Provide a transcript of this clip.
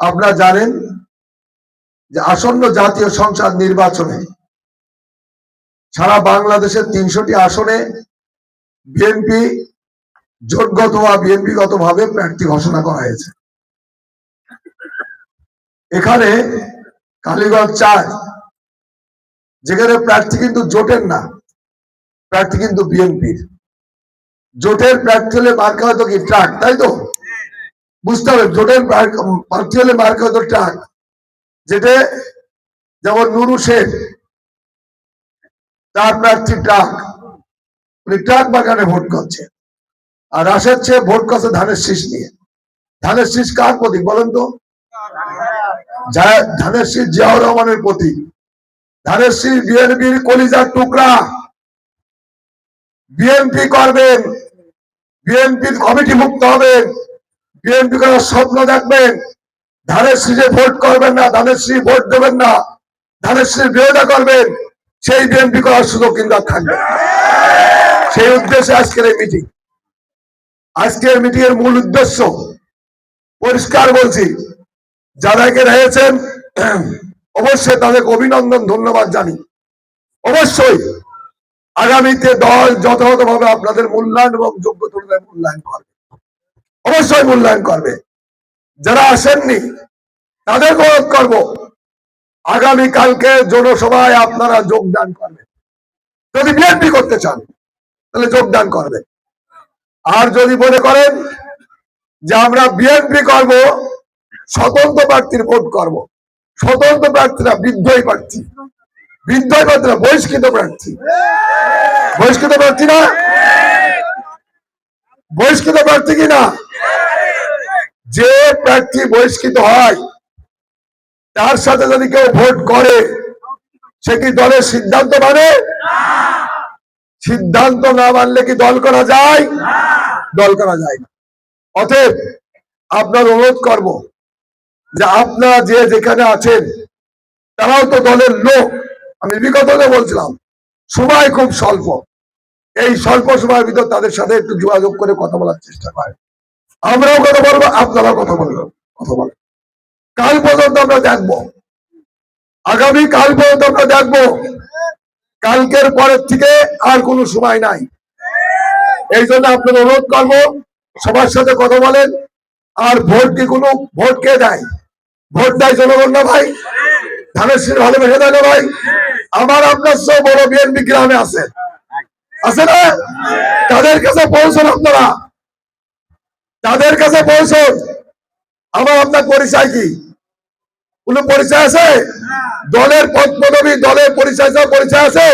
আপনারা জানেন যে আসন্ন জাতীয় সংসদ নির্বাচনে সারা বাংলাদেশের ৩০০টি আসনে বিএনপি জোটগত বা বিএনপিগত ভাবে প্রার্থী ঘোষণা করা হয়েছে। এখানে কালীগঞ্জ ৪, যেখানে প্রার্থী কিন্তু জোটের না, প্রার্থী কিন্তু বিএনপির। জোটের প্রার্থী হলে মার্কা হয়তো কি ট্রাক, তাই তো বুঝতে হবে। জোটের প্রার্থী হলে মার্কা হয়তো ট্রাক, যেটা যেমন নুরু শেখ, তার প্রার্থী ট্রাক, উনি ট্রাক বাগানে ভোট করছে। আর রাশেদ সে ভোট করছে ধানের শীষ নিয়ে। ধানের শীষ কার প্রতীক বলেন তো? ধানের শীষ জিয়াউর রহমানের প্রতীক। ধানের শীষ বিএনপির কলিজার টুকরা। বিএনপি করবেন, বিএনপির কমিটি মুক্ত হবেন, বিএনপি করার স্বপ্ন দেখবেন। ধানের শীষে ভোট করবেন না, ধানের শীষ ভোট দেবেন না, ধানের শীষ বিরোধিতা করবেন, সেই বিএনপি করার সুযোগ কিন্তু আর থাকবে। সেই উদ্দেশ্যে আজকের এই মিটিং। আজকের মিটিং এর মূল উদ্দেশ্য পরিষ্কার বলছি, যাদেরকে রয়েছেন অবশ্যই তাদেরকে অভিনন্দন, ধন্যবাদ জানি। অবশ্যই আগামীতে দল যথাযথভাবে আপনাদের মূল্যায়ন এবং যোগ্যতা অনুযায়ী মূল্যায়ন করবে, অবশ্যই মূল্যায়ন করবে। যারা আসেননি তাদের অনুরোধ করব, আগামী কালকে জনসভায় আপনারা যোগদান করবেন। যদি বিএনপি করতে চান তাহলে যোগদান করবেন। আর যদি মনে করেন যে আমরা বিএনপি করব, স্বতন্ত্র প্রার্থীর ভোট করব, স্বতন্ত্র প্রার্থীরা বিদ্রোহী প্রার্থী, বিদ্রোহী প্রার্থীরা বহিষ্কৃত প্রার্থী, বহিষ্কৃত প্রার্থী না, বহিষ্কৃত প্রার্থী কিনা। যে প্রার্থী বহিষ্কৃত হয় তার সাথে যদি কেউ ভোট করে, সে কি দলের সিদ্ধান্ত মানে? সিদ্ধান্ত না মানলে কি দল করা যায়? দল করা যায় না। অতএব আপনার অনুরোধ করব যে আপনারা যে যেখানে আছেন তারাও তো দলের লোক। আমি বিগত বলছিলাম সময় খুব স্বল্প, এই স্বল্প সময়ের ভিতর তাদের সাথে একটু যোগাযোগ করে কথা বলার চেষ্টা করেন। আমরাও কথা বলবো, আপনারাও কথা বলবেন। কাল পর্যন্ত আমরা দেখবো, আগামী কাল পর্যন্ত আমরা দেখবো। কালকের পরের থেকে আর কোনো সময় নাই। এই জন্য আপনাদের অনুরোধ করবো, সবার সাথে কথা বলেন। আর ভোট কি কোনো ভোট কে দেয়? ভোট দেয় জনগণ না ভাই? ধানের শীষ ভালোবেসে দেয় না ভাই? আমার আপনার সব বড় বিএনপি গ্রামে আছে, আছে না? তাদের কাছে পৌঁছন, আপনারা তাদের কাছে পৌঁছন। আমার আপনার পরিচয় কি? কোনো পরিচয় আছে? দলের পদ পদবী, দলের পরিচয়, পরিচয় আছে?